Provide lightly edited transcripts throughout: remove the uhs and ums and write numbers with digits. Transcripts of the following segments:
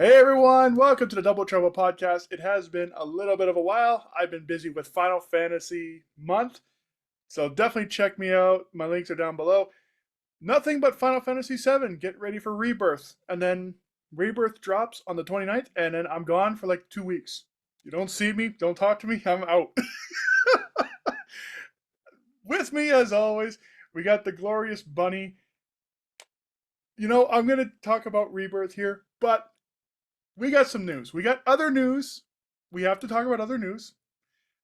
Hey everyone, welcome to the Double Trouble podcast. It has been a little bit of a while. I've been busy with Final Fantasy month, so definitely check me out. My links are down below. Nothing but Final Fantasy 7. Get ready for Rebirth. And then Rebirth drops on the 29th, and then I'm gone for like 2 weeks. You don't see me, don't talk to me, I'm out. With me, as always, we got the glorious Bunny. I'm going to talk about Rebirth here, but we got some news. We got other news. We have to talk about other news.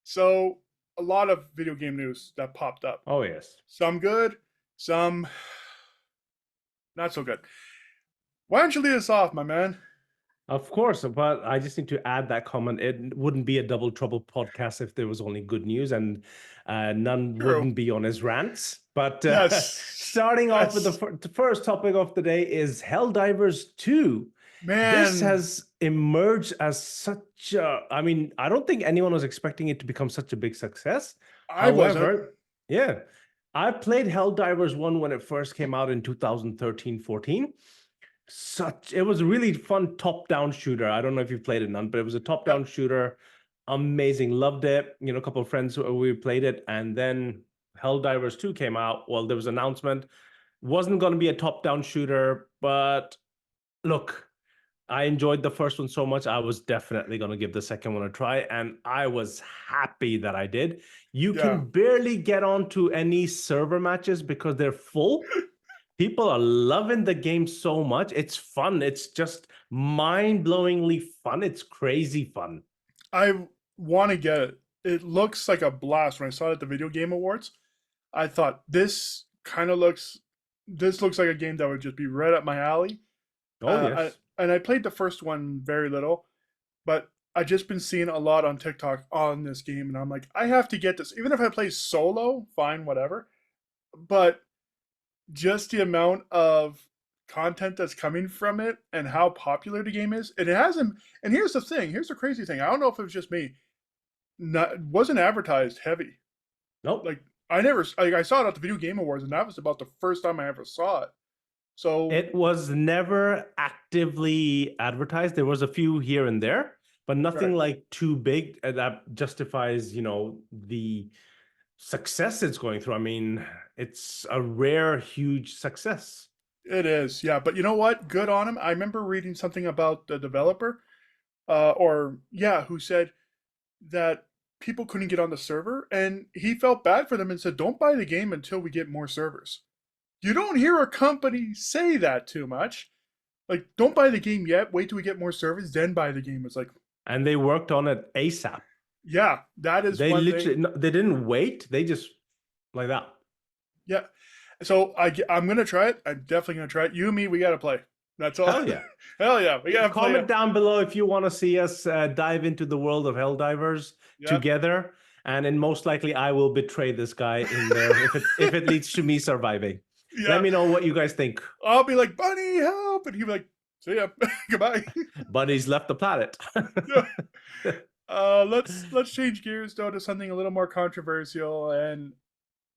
So, a lot of video game news that popped up. Oh, yes. Some good, some not so good. Why don't you lead us off, my man? Of course, but I just need to add that comment. It wouldn't be a Double Trouble podcast if there was only good news, and none True. wouldn't be on his rants. But Yes. starting off with Yes. the first topic of the day is Helldivers 2. This Man, has emerged as such a, I mean, I don't think anyone was expecting it to become such a big success. I wasn't. However, yeah, I played Helldivers 1 when it first came out in 2013-14. It was a really fun top-down shooter. I don't know if you've played it, None, but it was a Yep. top-down shooter. Amazing, loved it. A couple of friends we played it, and then Helldivers 2 came out. Well, there was an announcement. Wasn't going to be a top-down shooter, but look, I enjoyed the first one so much. I was definitely going to give the second one a try, and I was happy that I did. You Yeah. can barely get onto any server matches because they're full. People are loving the game so much. It's fun. It's just mind-blowingly fun. It's crazy fun. I want to get it. It looks like a blast. When I saw it at the Video Game Awards, I thought this looks like a game that would just be right up my alley. Oh, I, yes. and I played the first one very little, but I just been seeing a lot on TikTok on this game, and I'm like, I have to get this. Even if I play solo, fine, whatever. But just the amount of content that's coming from it and how popular the game is, and it hasn't. And here's the thing. Here's the crazy thing. I don't know if it was just me. Not wasn't advertised heavy. Nope. Like I saw it at the Video Game Awards, and that was about the first time I ever saw it. So It was never actively advertised. There was a few here and there, but nothing right. like too big that justifies, the success it's going through. I mean, it's a rare, huge success. It is, yeah. But you know what? Good on him. I remember reading something about the developer, who said that people couldn't get on the server, and he felt bad for them and said, "Don't buy the game until we get more servers." You don't hear a company say that too much. Like, don't buy the game yet. Wait till we get more servers, then buy the game. It's like, And they worked on it ASAP. yeah, that is They one thing. literally, they didn't wait. They just like that. Yeah. So I'm gonna try it. I'm definitely gonna try it. You and me, we gotta play. That's all. Hell yeah. Hell yeah, we gotta play Comment it. down below if you want to see us dive into the world of Helldivers Yep. together. And then most likely I will betray this guy in there if it leads to me surviving. Let Yeah. me know what you guys think. I'll be like, Bunny, help, and he'll be like, see ya, goodbye. But he's left the planet. Yeah. Let's change gears though to something a little more controversial and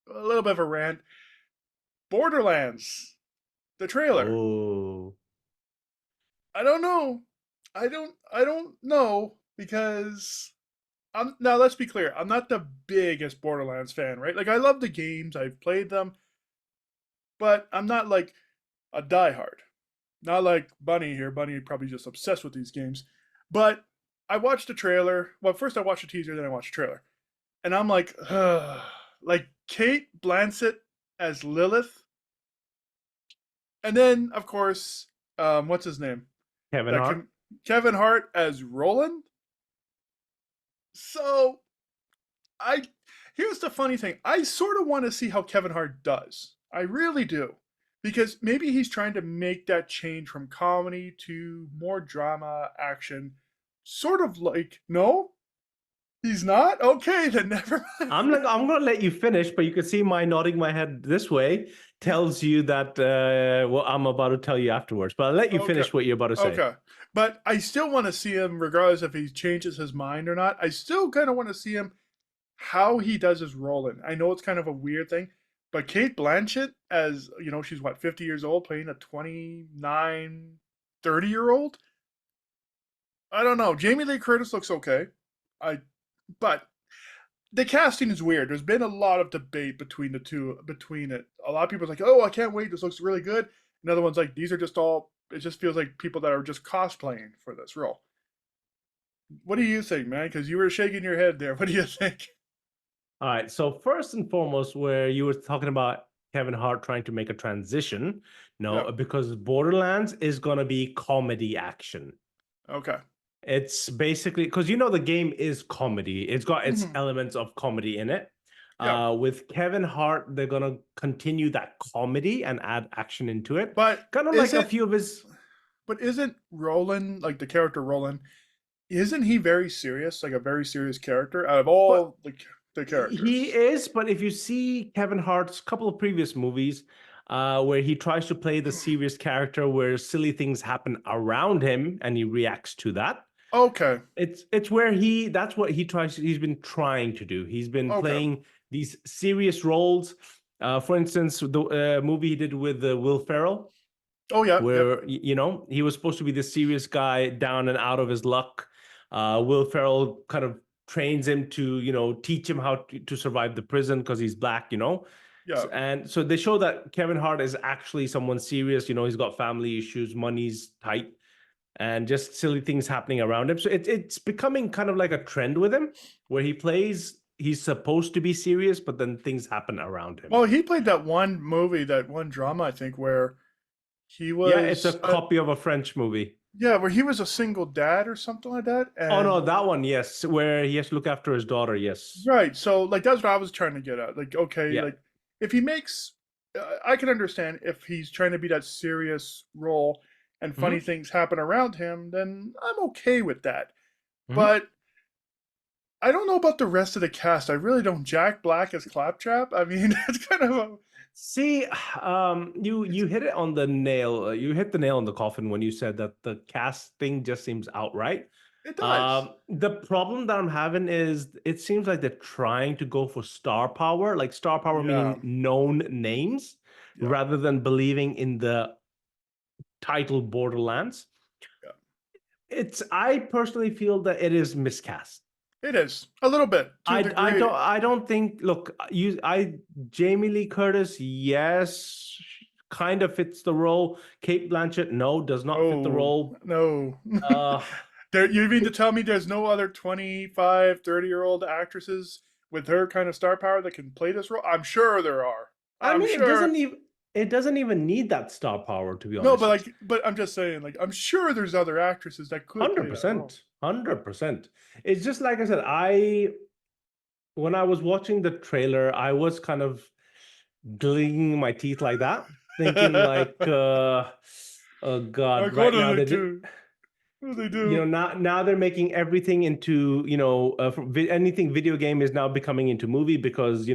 a little bit of a rant. Borderlands, the trailer. Oh. I don't know. I don't know because now let's be clear. I'm not the biggest Borderlands fan, right? Like I love the games, I've played them, but I'm not like a diehard. Not like Bunny here. Bunny probably just obsessed with these games. But I watched the trailer. Well, first I watched the teaser, then I watched the trailer. And I'm like, ugh. Like Kate Blanchett as Lilith. And then, of course, what's his name? Kevin That Hart. Kevin Hart as Roland. So I here's the funny thing. I sort of want to see how Kevin Hart does. I really do. Because maybe he's trying to make that change from comedy to more drama, action. Sort of like, no? He's not? Okay, then never mind. I'm gonna let you finish, but you can see my nodding my head this way tells you that what I'm about to tell you afterwards. But I'll let you Okay. finish what you're about to say. Okay. But I still want to see him, regardless if he changes his mind or not. I still kind of want to see him how he does his Roland. I know it's kind of a weird thing, but Kate Blanchett, as she's what, 50 years old, playing a 29, 30-year-old? I don't know. Jamie Lee Curtis looks okay. I, but the casting is weird. There's been a lot of debate between the two, between it. A lot of people are like, "Oh, I can't wait. This looks really good." Another one's like, "These are just all." It just feels like people that are just cosplaying for this role. What do you think, man? Because you were shaking your head there. What do you think? All right. So first and foremost, where you were talking about Kevin Hart trying to make a transition, Yeah. no, because Borderlands is gonna be comedy action. Okay. It's basically because the game is comedy. It's got its Hmm. elements of comedy in it. Yeah. With Kevin Hart, they're gonna continue that comedy and add action into it. But Kind of is like a it? few of his. But isn't Roland, like the character Roland, isn't he very serious? Like a very serious character out of But all the he characters? is, but if you see Kevin Hart's couple of previous movies, where he tries to play the serious character, where silly things happen around him and he reacts to that, Okay. it's where that's what he's been trying to do. He's been Okay. playing these serious roles. For instance, the movie he did with Will Ferrell, Oh yeah. Yep. where he was supposed to be the serious guy down and out of his luck. Will Ferrell kind of trains him to teach him how to survive the prison because he's black. Yeah. And so they show that Kevin Hart is actually someone serious. He's got family issues, money's tight, and just silly things happening around him. So it's becoming kind of like a trend with him, where he's supposed to be serious, but then things happen around him. Well, he played that one movie, that one drama, I think, where he Yeah, it's a was, copy of a French movie. yeah, where he was a single dad or something like that. Oh no, And that one, yes, where he has to look after his daughter. Yes. right, so like that's what I was trying to get at. Like, okay, Yeah. like if he makes, I can understand if he's trying to be that serious role and funny Hmm. things happen around him, then I'm okay with that. Hmm. But I don't know about the rest of the cast. I really don't. Jack Black as Claptrap. I mean, it's kind of a. See, you It's, hit it on the nail. You hit the nail on the coffin when you said that the casting just seems outright. it does. The problem that I'm having is it seems like they're trying to go for star power, like star power Yeah, meaning known names, yeah, rather than believing in the title Borderlands. yeah. I personally feel that it is miscast. It is a little bit to a degree. I don't think, look, Jamie Lee Curtis, yes, kind of fits the role. Kate Blanchett, no, does not fit the Oh role. no. Uh There, you mean to tell me there's no other 25, 30-year-old actresses with her kind of star power that can play this role? I'm sure there are. I I'm mean sure. it doesn't even need that star power, to be No, but honest. like, but I'm just saying, like, I'm sure there's other actresses that could play that role. 100%. 100%. It's just like I said, when I was watching the trailer, I was kind of glinting my teeth like that, thinking like oh god, Like, what right do now they they did. do? What do they do? Now they're making everything into anything video game is now becoming into movie because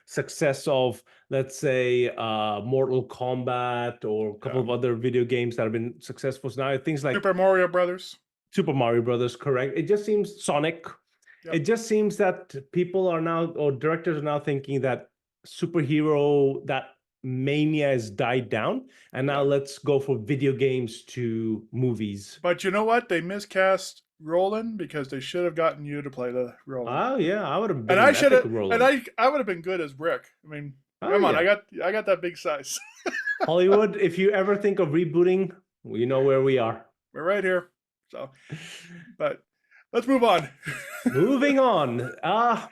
success of, let's say, Mortal Kombat or a couple Yeah. of other video games that have been successful. So now things like Super Mario Brothers. Super Mario Brothers, correct? It just seems Sonic. It Yep. just seems that people are now, or directors are now thinking that superhero, that mania has died down, and now Yeah. let's go for video games to movies. But you know what? They miscast Roland because they should have gotten you to play the Roland. Oh yeah, I would have And been I an should epic have, and Roland. I would have been good as Brick. I mean, Oh come on, yeah, I got that big size. Hollywood. If you ever think of rebooting, you know where we are. We're right here. So, but let's move on. Moving on.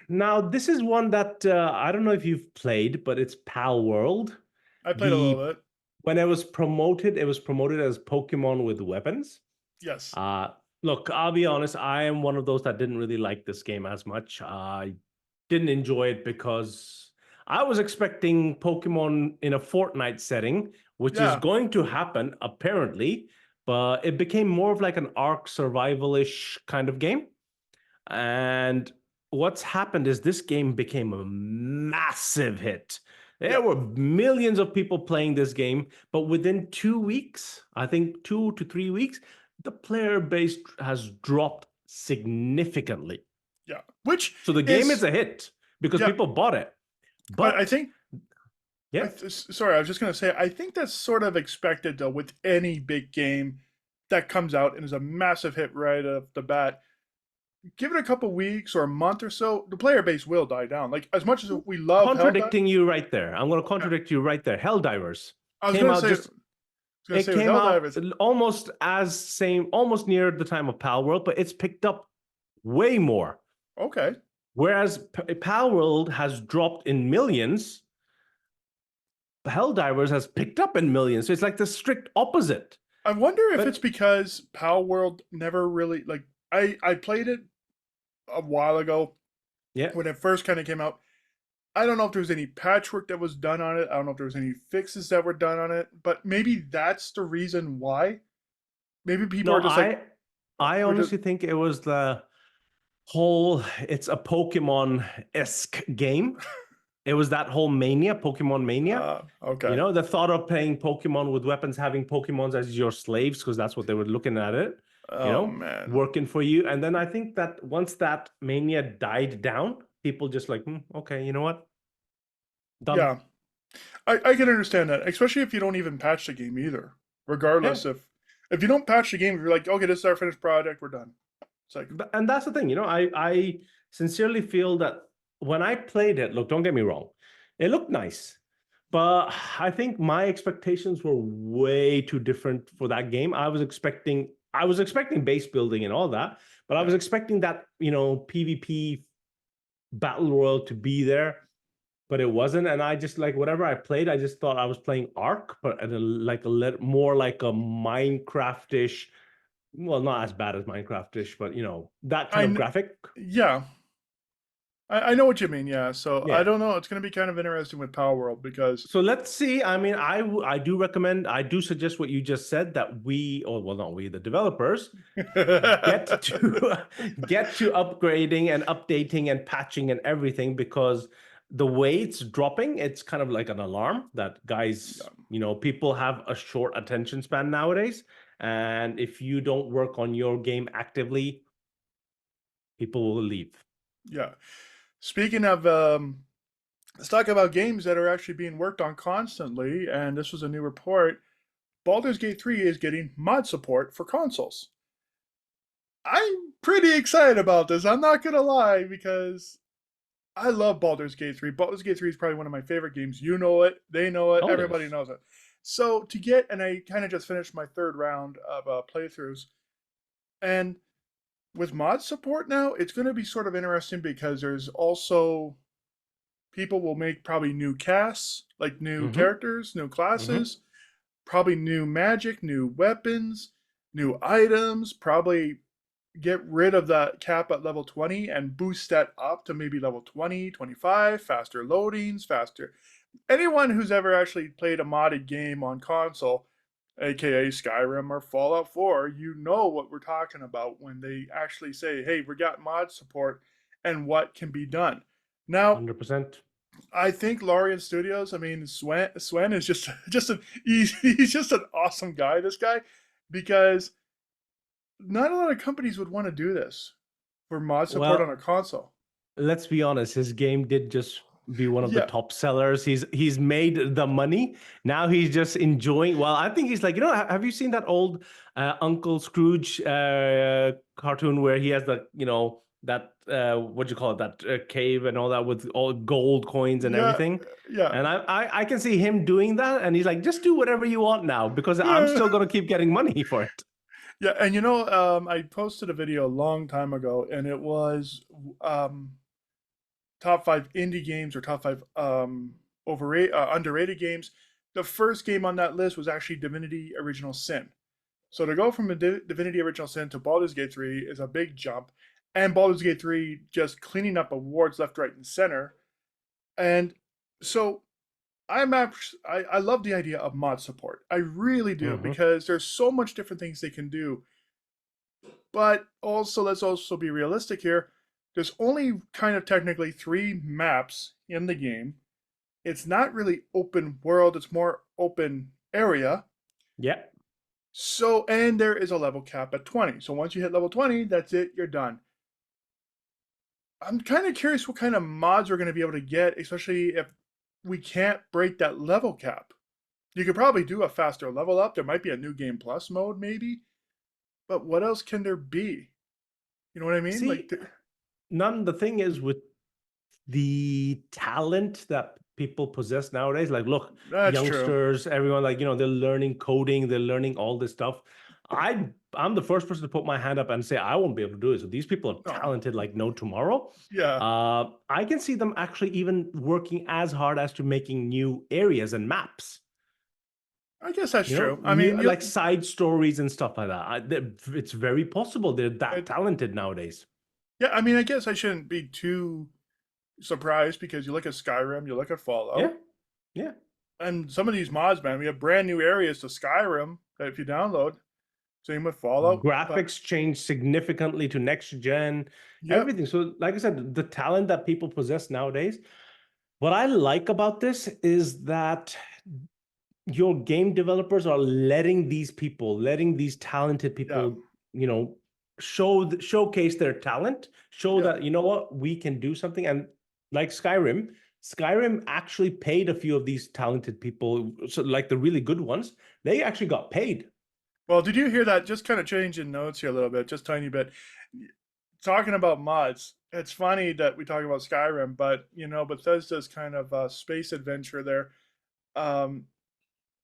Now this is one that I don't know if you've played, but it's Palworld. I played a little The bit. When it was promoted as Pokemon with weapons. Yes. Uh, Look, I'll be honest, I am one of those that didn't really like this game as much. I didn't enjoy it because I was expecting Pokemon in a Fortnite setting, which is Yeah. going to happen apparently, but it became more of like an Ark survival-ish kind of game. And what's happened is this game became a massive hit. There Yep. were millions of people playing this game, but within 2 weeks, I think 2 to 3 weeks, the player base has dropped significantly. Yeah. Which So the game is is, a hit because yeah. people bought it. But I But think, yeah, sorry, I was just going to say, I think that's sort of expected though with any big game that comes out and is a massive hit right off the bat, give it a couple weeks or a month or so, the player base will die down. Like as much as we love Helldivers, Contradicting you right there. I'm going to yeah, contradict you right there. Helldivers I was came gonna out say, just it with came out Helldivers, almost as same, almost near the time of Palworld, but it's picked up way more. okay. Whereas Palworld has dropped in millions, Helldivers has picked up in millions. So it's like the strict opposite. I wonder if it's But because Palworld never really like I played it a while ago yeah, when it first kind of came out. I don't know if there was any patchwork that was done on it. I don't know if there was any fixes that were done on it, but maybe that's the reason why. Maybe people no, are just like, I we're just honestly think it was the whole. It's a Pokemon-esque game. It was that whole mania, Pokemon mania. You okay. know, the thought of playing Pokemon with weapons, having Pokemons as your slaves, because that's what they were looking at it, you Oh know, man. working for you. And then I think that once that mania died down, people just like, okay, you know what? Done. Yeah, I can understand that, especially if you don't even patch the game either. Yeah. Regardless, if you don't patch the game, if you're like, okay, this is our finished product, we're done. It's like, And that's the thing, you know, I sincerely feel that when I played it, look, don't get me wrong, it looked nice, but I think my expectations were way too different for that game. I was expecting base building and all that, but I yeah, was expecting that, you know, PvP battle royal to be there, but it wasn't. And I just like whatever I played, I just thought I was playing Ark, but at like a more like a Minecraft-ish, well, not as bad as Minecraft-ish, but you know, that kind of I graphic. yeah, I know what you mean. Yeah, so I Yeah. don't know. It's going to be kind of interesting with Power World because So let's see. I mean, I do recommend, I do suggest what you just said, that we, or well, not we, the developers, get to get to upgrading and updating and patching and everything, because the way it's dropping, it's kind of like an alarm that guys, yeah, you know, people have a short attention span nowadays. And if you don't work on your game actively, people will leave. yeah. Speaking of, let's talk about games that are actually being worked on constantly. And this was a new report. Baldur's Gate 3 is getting mod support for consoles. I'm pretty excited about this. I'm not gonna lie because I love Baldur's Gate 3. Baldur's Gate 3 is probably one of my favorite games. You know it, they know it, Oh, everybody yes. knows it. So to get, and I kind of just finished my third round of playthroughs, and with mod support now, it's going to be sort of interesting because there's also people will make probably new casts, like new Mm-hmm. characters, new Mm-hmm. classes, probably new magic, new weapons, new items, probably get rid of that cap at level 20 and boost that up to maybe level 20, 25, faster loadings, faster. Anyone who's ever actually played a modded game on console, aka Skyrim or Fallout 4, you know what we're talking about when they actually say, hey, we got mod support and what can be done. Now, 100%. I think Larian Studios, I mean, Swen is just he's just an awesome guy, this guy, because not a lot of companies would want to do this for mod support on Well, a console. let's be honest, his game did just be one of the Yeah, top sellers. He's made the money. Now he's just enjoying. Well, I think he's like, you know, have you seen that old Uncle Scrooge cartoon where he has the, you know, that what do you call it, that cave and all that with all gold coins and yeah, everything. yeah. And I can see him doing that, and he's like, just do whatever you want now, because I'm still gonna keep getting money for it. Yeah, and you know, I posted a video a long time ago, and it was um, top five indie games or top five underrated games. The first game on that list was actually Divinity Original Sin. So to go from Divinity Original Sin to Baldur's Gate 3 is a big jump, and Baldur's Gate 3 just cleaning up awards left, right, and center. And so I love the idea of mod support. I really do Mhm. because there's so much different things they can do. But also, let's also be realistic here. There's only kind of technically three maps in the game. It's not really open world, it's more open area. Yeah. So, and there is a level cap at 20. So once you hit level 20, that's it, you're done. I'm kind of curious what kind of mods we're going to be able to get, especially if we can't break that level cap. You could probably do a faster level up. There might be a new game plus mode, maybe. but what else can there be? You know what I mean? See, none. The thing is with the talent that people possess nowadays, like look, That's true. youngsters, everyone, like they're learning coding, they're learning all this stuff. I'm the first person to put my hand up and say I won't be able to do it. So these people are No. talented like no tomorrow. Yeah, I can see them actually even working as hard as to making new areas and maps. I guess that's true. I New mean, like side stories and stuff like that. It's very possible they're that it, talented nowadays. yeah. I mean, I guess I shouldn't be too surprised because you look at Skyrim, you look at Yeah, Fallout, yeah. and some of these mods, man, we have brand new areas to Skyrim that if you download. Same with Fallout, but Graphics change significantly to next gen, yep, everything. So, like I said, the talent that people possess nowadays. What I like about this is that your game developers are letting these people, letting these talented yeah, people, showcase their talent, show yeah. that what we can do something. And like Skyrim actually paid a few of these talented people, so like the really good ones, they actually got paid. Well, did you hear that? Just kind of changing notes here a little bit, just tiny bit. Talking about mods, it's funny that we talk about Skyrim, but Bethesda's kind of space adventure there. Um,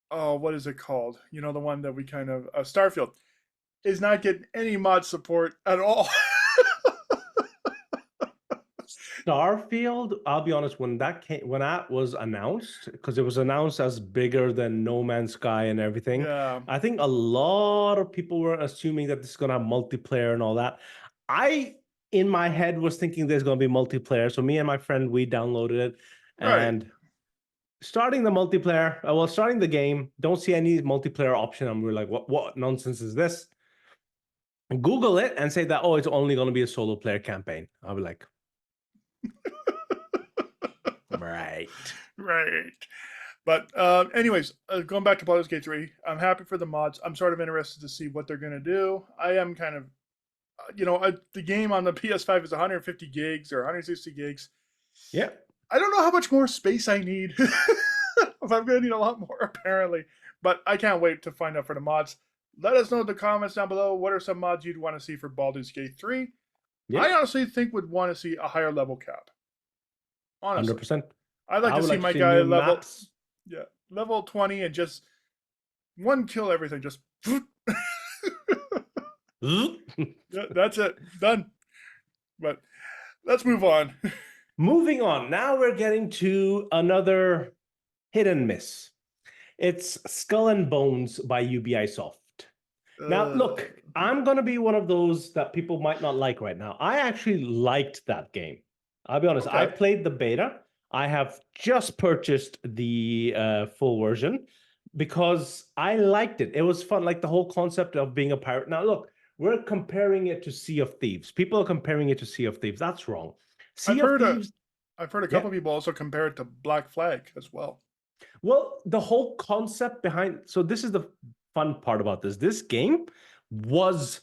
oh, what is it called? The one that we kind of Starfield is not getting any mod support at all. Starfield, I'll be honest, when that was announced, because it was announced as bigger than No Man's Sky and everything, Yeah, I think a lot of people were assuming that this is gonna have multiplayer and all that. I, in my head, was thinking there's gonna be multiplayer. So me and my friend, we downloaded it right. and starting the multiplayer, starting the game, don't see any multiplayer option. And we're like, what nonsense is this? Google it and say that, oh, it's only gonna be a solo player campaign. I'll be like, right. Right. But anyways, going back to Baldur's Gate 3, I'm happy for the mods. I'm sort of interested to see what they're going to do. I am kind of, the game on the PS5 is 150 gigs or 160 gigs. Yeah. I don't know how much more space I need. If I'm going to need a lot more, apparently. But I can't wait to find out for the mods. Let us know in the comments down below what are some mods you'd want to see for Baldur's Gate 3. Yeah. I honestly think would want to see a higher level cap. Honestly. 100%. I'd like I to would see like to my see guy new level, maps. yeah, level 20 and just one kill everything. Just yeah, that's it. Done. But let's move on. Moving on. Now we're getting to another hit and miss. It's Skull and Bones by Ubisoft. Now, uh, look, I'm going to be one of those that people might not like right now. I actually liked that game. I'll be honest. I okay. played the beta. I have just purchased the full version because I liked it. It was fun, like the whole concept of being a pirate. Now, look, we're comparing it to Sea of Thieves. People are comparing it to Sea of Thieves. That's wrong. I've Sea of heard a, Thieves, I've heard a yeah. couple people also compare it to Black Flag as well. Well, the whole concept behind, so this is the fun part about this. This game was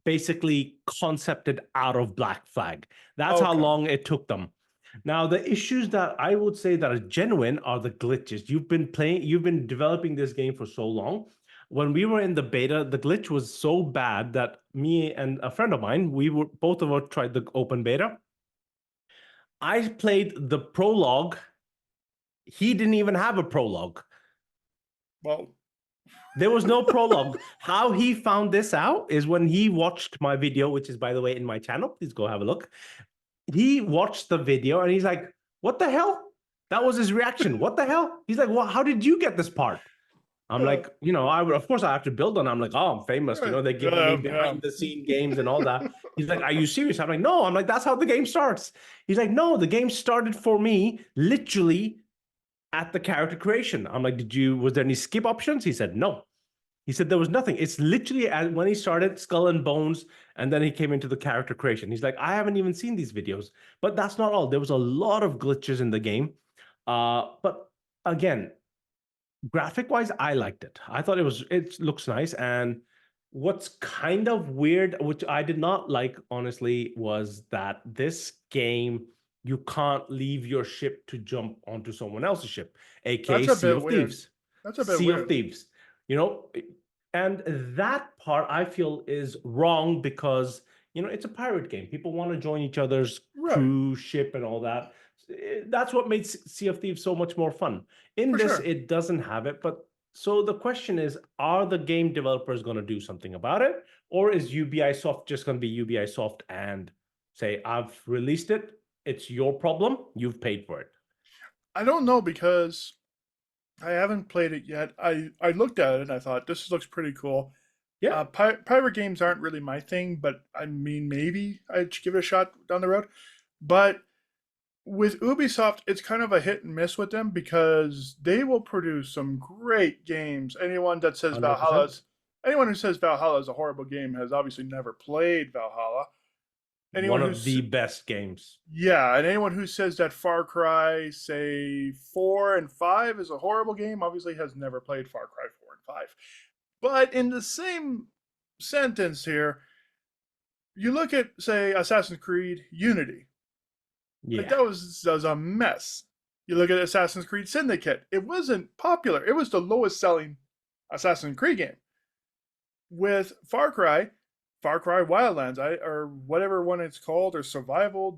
basically concepted out of Black Flag. That's how Okay. long it took them. Now, the issues that I would say that are genuine are the glitches. You've been developing this game for so long. When we were in the beta, the glitch was so bad that me and a friend of mine, we were both of us tried the open beta. I played the prologue. He didn't even have a prologue. Well, There was no prologue. How he found this out is when he watched my video, which is, by the way, in my channel. Please go have a look. He watched the video and he's like, what the hell? That was his reaction. What the hell? He's like, well, how did you get this part? I'm like, of course I have to build on it. I'm like, oh, I'm famous. right. They're giving me Yeah. behind the scene games and all that. He's like, are you serious? I'm like, no. I'm like, that's how the game starts. He's like, no, the game started for me literally at the character creation. I'm like, was there any skip options? He said, no. He said there was nothing. It's literally when he started Skull and Bones, and then he came into the character creation. He's like, I haven't even seen these videos. But that's not all. There was a lot of glitches in the game. But again, graphic-wise, I liked it. I thought it looks nice. And what's kind of weird, which I did not like, honestly, was that this game, you can't leave your ship to jump onto someone else's ship, aka That's a Sea bit of weird. Thieves. That's a bit Sea of weird. Thieves. You know, And that part I feel is wrong because, it's a pirate game. People want to join each other's Right. crew, ship, and all that. That's what makes Sea of Thieves so much more fun. In For this, sure. it doesn't have it. But so the question is, are the game developers going to do something about it? Or is UBI Soft just going to be UBI Soft and say, I've released it, it's your problem, you've paid for it? I don't know because I haven't played it yet. I looked at it and I thought this looks pretty cool. Yeah, Pirate games aren't really my thing, but I mean maybe I'd give it a shot down the road. But with Ubisoft, it's kind of a hit and miss with them because they will produce some great games. $100%. Anyone who says Valhalla is a horrible game has obviously never played Valhalla. One Anyone of who's the best games. Yeah, and anyone who says that Far Cry, say 4 and 5 is a horrible game, obviously has never played Far Cry 4 and 5. But in the same sentence here, you look at, say, Assassin's Creed Unity. Like Yeah. that was a mess. You look at Assassin's Creed Syndicate. It wasn't popular. It was the lowest selling Assassin's Creed game. With Far Cry Wildlands, or whatever one it's called, or Survival,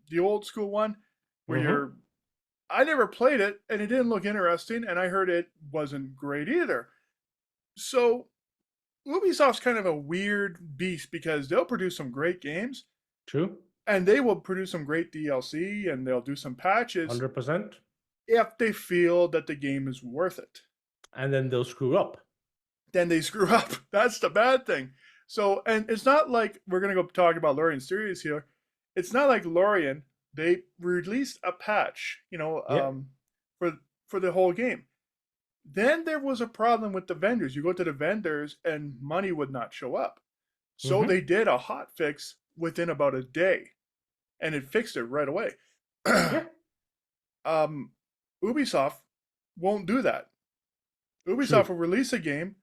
the old school one, where Mm-hmm. you're I never played it and it didn't look interesting, and I heard it wasn't great either. So Ubisoft's kind of a weird beast because they'll produce some great games True. and they will produce some great DLC and they'll do some patches 100%. if they feel that the game is worth it. And then they'll screw up. Then they screw up. That's the bad thing. So, and it's not like we're going to go talk about Lorien Series here. It's not like Lorien, they released a patch, Yeah. for the whole game. Then there was a problem with the vendors. You go to the vendors and money would not show up. So Mm-hmm. they did a hot fix within about a day and it fixed it right away. Yeah. um, Ubisoft won't do that. Ubisoft True. will release a game,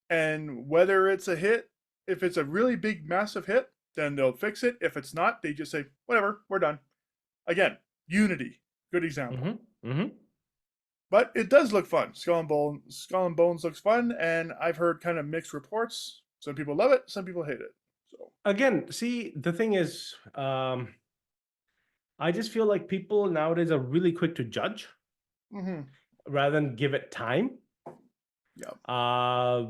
and whether it's a hit, if it's a really big, massive hit, then they'll fix it. If it's not, they just say, whatever, we're done. Again, Unity, good example. Mm-hmm. Mm-hmm. But it does look fun. Skull and Bones looks fun, and I've heard kind of mixed reports. Some people love it, some people hate it. So, Again, see, the thing is, I just feel like people nowadays are really quick to judge mm-hmm. rather than give it time. Yeah.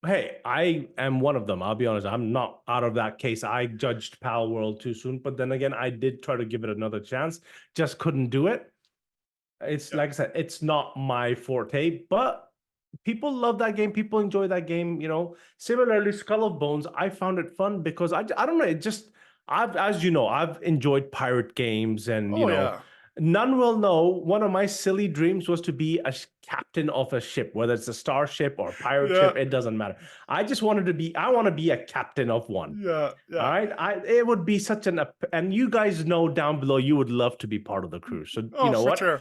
Hey, I am one of them. I'll be honest. I'm not out of that case. I judged Palworld too soon, but then again, I did try to give it another chance. Just couldn't do it. It's Yeah. like I said, it's not my forte, but people love that game. People enjoy that game. Similarly, Skull of Bones, I found it fun because I don't know. It just, as you know, I've enjoyed pirate games, and Oh, yeah. none will know. One of my silly dreams was to be a captain of a ship, whether it's a starship or a pirate Yeah. ship. It doesn't matter. I want to be a captain of one. Yeah. All Yeah. right. It would be such and you guys know down below, you would love to be part of the crew. So you Oh, know for what? sure.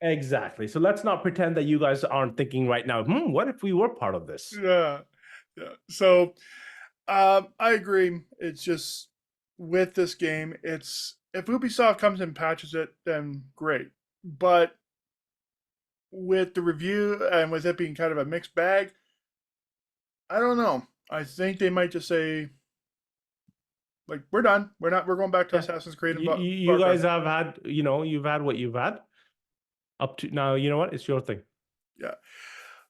Exactly. So let's not pretend that you guys aren't thinking right now, what if we were part of this? Yeah. Yeah. So, I agree. It's just with this game, it's if Ubisoft comes and patches it, then great. But with the review and with it being kind of a mixed bag, I don't know. I think they might just say, like, we're done. We're not. We're going back to Yeah. Assassin's Creed and You Far Cry. guys have had, you've had what you've had up to now. You know what? It's your thing. Yeah.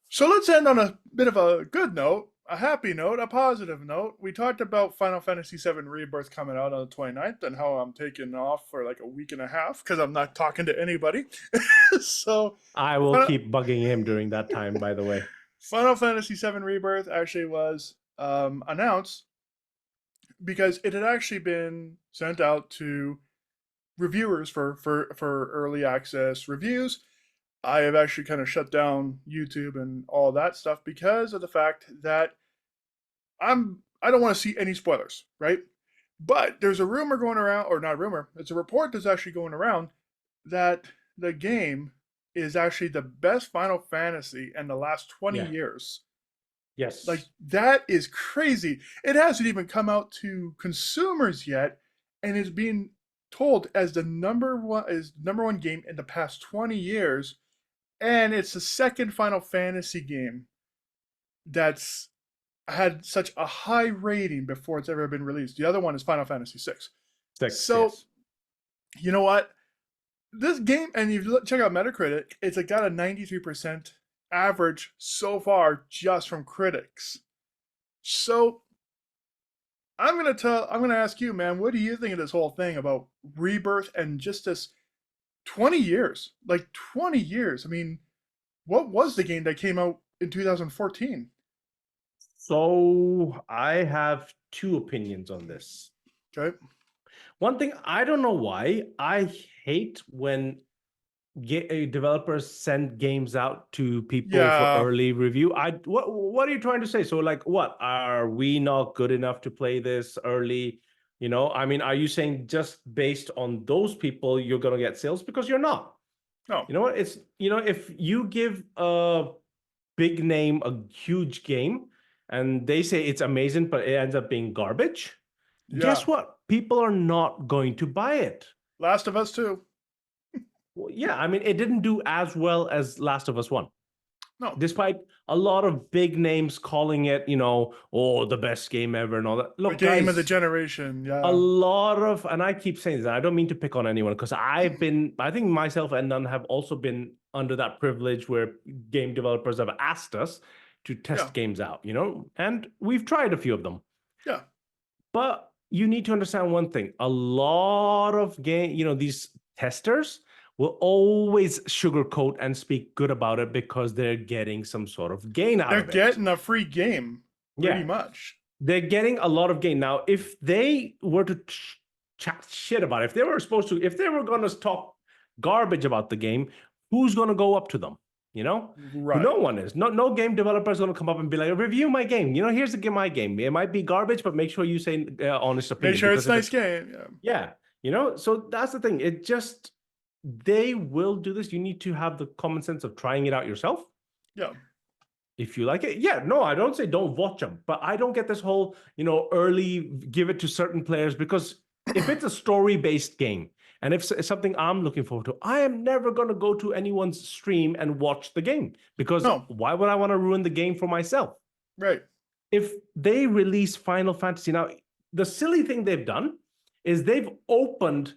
So let's end on a bit of a good note, a happy note, a positive note. We talked about Final Fantasy VII Rebirth coming out on the 29th and how I'm taking off for like a week and a half because I'm not talking to anybody. So, I will Final, keep bugging him during that time, by the way. Final Fantasy VII Rebirth actually was announced because it had actually been sent out to reviewers for early access reviews. I have actually kind of shut down YouTube and all that stuff because of the fact that I don't want to see any spoilers, right? But there's a rumor going around, or not rumor, it's a report that's actually going around that the game is actually the best Final Fantasy in the last 20 Yeah. years. Like, Yes. that is crazy. It hasn't even come out to consumers yet, and is being told as the number one game in the past 20 years, and it's the second Final Fantasy game that's had such a high rating before it's ever been released. The other one is Final Fantasy VI. Six, So yes. you know what? This game, and you check out Metacritic, it's like got a 93% average so far just from critics. So I'm gonna ask you, man, what do you think of this whole thing about Rebirth and just this 20 years? Like 20 years. I mean, what was the game that came out in 2014? So I have two opinions on this. Okay. One thing, I don't know why I hate when developers send games out to people for Yeah. early review. What are you trying to say? So like, what, are we not good enough to play this early? You know, I mean, are you saying just based on those people you're gonna get sales? Because you're not. No. You know what? It's, you know, if you give a big name a huge game and they say it's amazing, but it ends up being garbage, Yeah. guess what? People are not going to buy it. Last of Us 2. Well, yeah, I mean, it didn't do as well as Last of Us 1, No. despite a lot of big names calling it, you know, oh, the best game ever and all that. The Look, game of the guys, generation. a Yeah. lot of, and I keep saying this, I don't mean to pick on anyone because I think myself and Nunn have also been under that privilege where game developers have asked us to Yeah. test games out, you know, and we've tried a few of them. Yeah. But you need to understand one thing. A lot of these testers will always sugarcoat and speak good about it because they're getting some sort of gain out They're of it. getting a free game, pretty Yeah, much. they're getting a lot of gain. Now, if they were to chat shit about it, if they were going to talk garbage about the game, who's going to go up to them? You know, Right. no one is. No game developer is going to come up and be like, review my game. You know, here's my game. It might be garbage, but make sure you say honest Make opinion, sure because it's if nice it's, game. Yeah. yeah, you know, so that's the thing. It just, they will do this. You need to have the common sense of trying it out yourself. Yeah. If you like it, yeah, no, I don't say don't watch them, but I don't get this whole, you know, early give it to certain players, because if it's a story-based game and if it's something I'm looking forward to, I am never going to go to anyone's stream and watch the game, because No. why would I want to ruin the game for myself? Right. If they release Final Fantasy now, the silly thing they've done is they've opened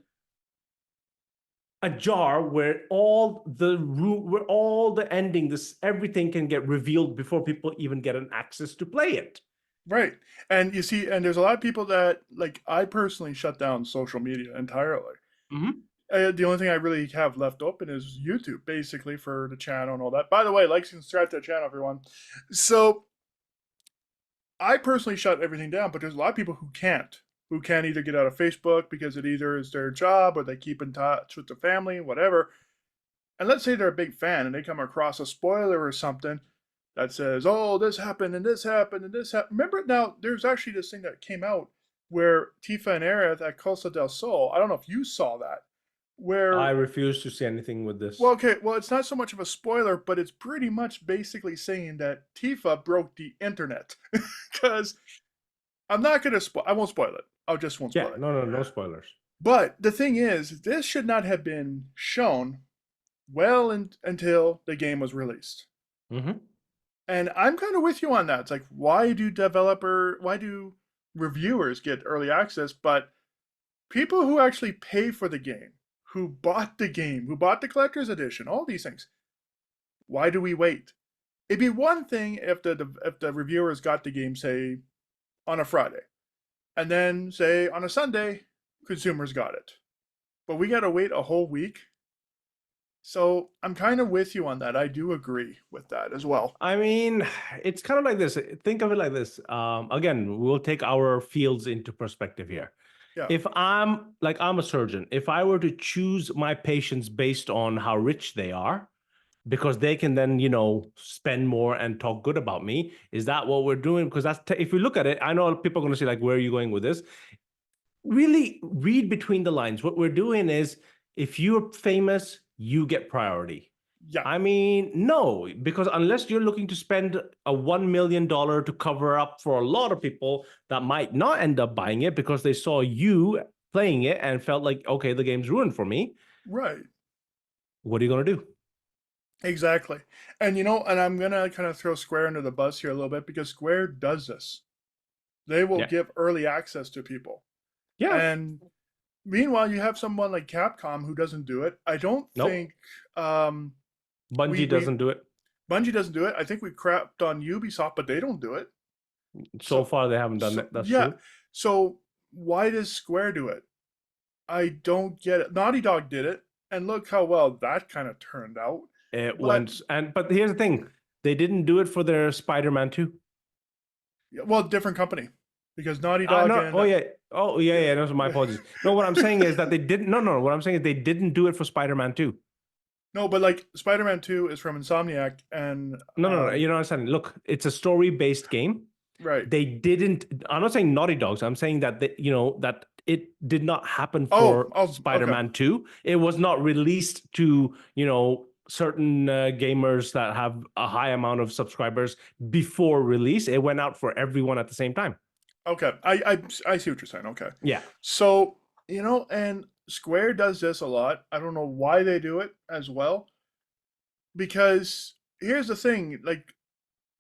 a jar where all the ending, this everything can get revealed before people even get an access to play it. Right. And you see, and there's a lot of people that, like, I personally shut down social media entirely. Mm-hmm. The only thing I really have left open is YouTube, basically, for the channel and all that. By the way, like and subscribe to the channel, everyone. So I personally shut everything down, but there's a lot of people who can't either get out of Facebook because it either is their job or they keep in touch with their family, whatever. And let's say they're a big fan and they come across a spoiler or something that says, "Oh, this happened and this happened and this happened." Remember now, there's actually this thing that came out where Tifa and Aerith at Costa del Sol. I don't know if you saw that. I Where, refuse to see anything with well, this. okay, well, it's not so much of a spoiler, but it's pretty much basically saying that Tifa broke the internet. Because I'm not gonna spoil. I won't spoil it. I just won't Yeah, spoil it. no spoilers. But the thing is, this should not have been shown well until the game was released. Mm-hmm. And I'm kind of with you on that. It's like, why do reviewers get early access, but people who actually pay for the game, who bought the collector's edition, all these things, why do we wait? It'd be one thing if the reviewers got the game, say, on a Friday, and then say on a Sunday, consumers got it. But we gotta wait a whole week. So I'm kind of with you on that. I do agree with that as well. I mean, it's kind of like this. Think of it like this. Again, we'll take our fields into perspective here. Yeah. If I'm a surgeon, if I were to choose my patients based on how rich they are, because they can then, you know, spend more and talk good about me, is that what we're doing? Because if we look at it, I know people are going to say like, where are you going with this? Really read between the lines. What we're doing is, if you're famous, you get priority. Yeah. I mean, no, because unless you're looking to spend a $1 million to cover up for a lot of people that might not end up buying it because they saw you playing it and felt like, okay, the game's ruined for me. Right. What are you going to do? Exactly. And and I'm gonna kind of throw Square under the bus here a little bit because Square does this. They will Yeah. give early access to people. Yeah. And meanwhile, you have someone like Capcom who doesn't do it. I don't Nope. think um, Bungie we doesn't do it. Bungie doesn't do it. I think we crapped on Ubisoft, but they don't do it. So So far, they haven't done so it. That's yeah. true. So why does Square do it? I don't get it. Naughty Dog did it, and look how well that kind of turned out. It But went, but here's the thing: they didn't do it for their Spider-Man 2. well, different company because Naughty Dog No, and oh yeah, oh yeah, yeah. yeah. Those are my apologies. No, what I'm saying is that they didn't. No, no. What I'm saying is they didn't do it for Spider-Man 2. No, but like Spider-Man 2 is from Insomniac and No, no, no. You're not understanding. Look, it's a story-based game. right. They didn't. I'm not saying Naughty Dogs. I'm saying that that it did not happen Oh, for oh, okay. Spider-Man 2. It was not released to certain gamers that have a high amount of subscribers before release. It went out for everyone at the same time. Okay. I see what you're saying. Okay. Yeah. So, and Square does this a lot. I don't know why they do it as well because here's the thing, like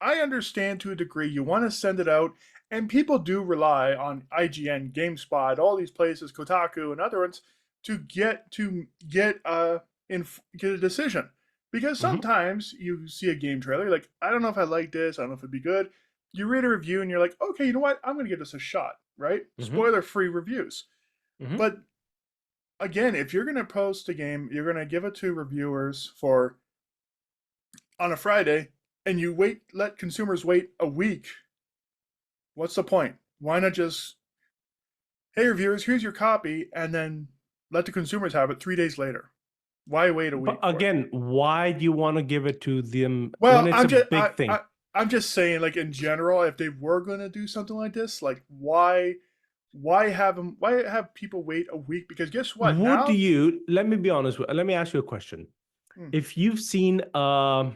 I understand to a degree you want to send it out, and people do rely on IGN, GameSpot, all these places, Kotaku, and other ones to get a decision. Because Mm-hmm. sometimes you see a game trailer, like I don't know if I like this, I don't know if it'd be good. You read a review and you're like, okay, you know what? I'm gonna give this a shot, right? Mm-hmm. Spoiler-free reviews. Mm-hmm. But again, if you're gonna post a game, you're gonna give it to reviewers for on a Friday, and let consumers wait a week. What's the point? Why not just, hey, reviewers, here's your copy, and then let the consumers have it 3 days later? Why wait a But week for it? again, why do you want to give it to them when Well, it's I'm a just, big thing? I'm just saying, like in general, if they were going to do something like this, like why have people wait a week? Because guess what? Would Now, you, let me be honest, let me ask you a question. hmm, If you've seen a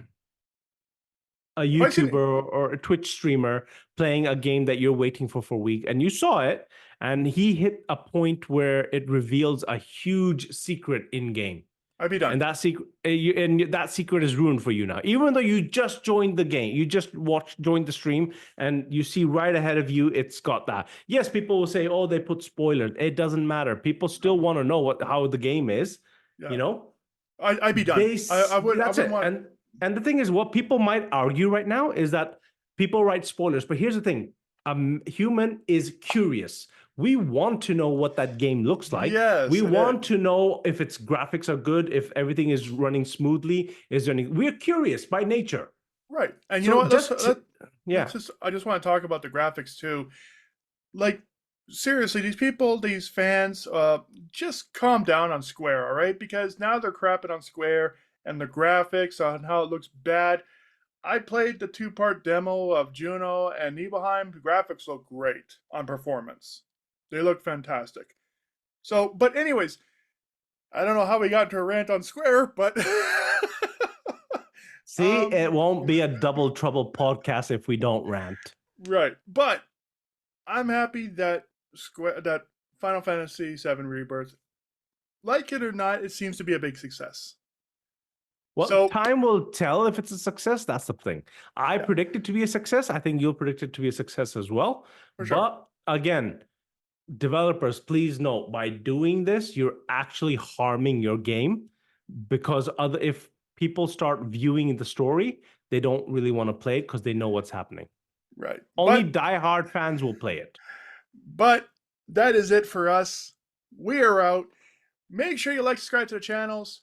if I YouTuber seen, or a Twitch streamer playing a game that you're waiting for a week and you saw it and he hit a point where it reveals a huge secret in game, I'd be done. and that secret is ruined for you now, even though you just joined the game, you just joined the stream, and you see right ahead of you it's got that. Yes, people will say, oh, they put spoilers. It doesn't matter. People No, still want to know how the game is, you yeah, know. I'd be done. I That's wouldn't it. want. And the thing is, what people might argue right now is that people write spoilers, but here's the thing: a human is curious. We want to know what that game looks like. We Yes, it is. want to know if its graphics are good, if everything is running smoothly. Is there any? We're curious by nature. Right. And you know So what? yeah. I just want to talk about the graphics too. Like seriously, these people, these fans, just calm down on Square, all right? Because now they're crapping on Square and the graphics on how it looks bad. I played the two-part demo of Juno and Nibelheim. The graphics look great on performance. They look fantastic. So, but anyways, I don't know how we got into a rant on Square, but See, um it won't be a double trouble podcast if we don't rant. right. But I'm happy that Final Fantasy VII Rebirth, like it or not, it seems to be a big success. Well, So time will tell if it's a success. That's the thing. I yeah, predict it to be a success. I think you'll predict it to be a success as well. for sure. But again, developers, please note, by doing this, you're actually harming your game, because if people start viewing the story, they don't really want to play it because they know what's happening. Right. Only diehard fans will play it. But that is it for us. We are out. Make sure you like, subscribe to the channels.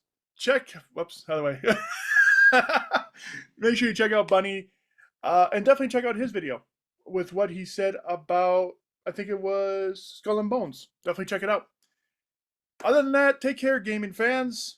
Whoops, how do I? Make sure you check out Bunny, and definitely check out his video with what he said about, I think it was Skull and Bones. Definitely check it out. Other than that, take care, gaming fans.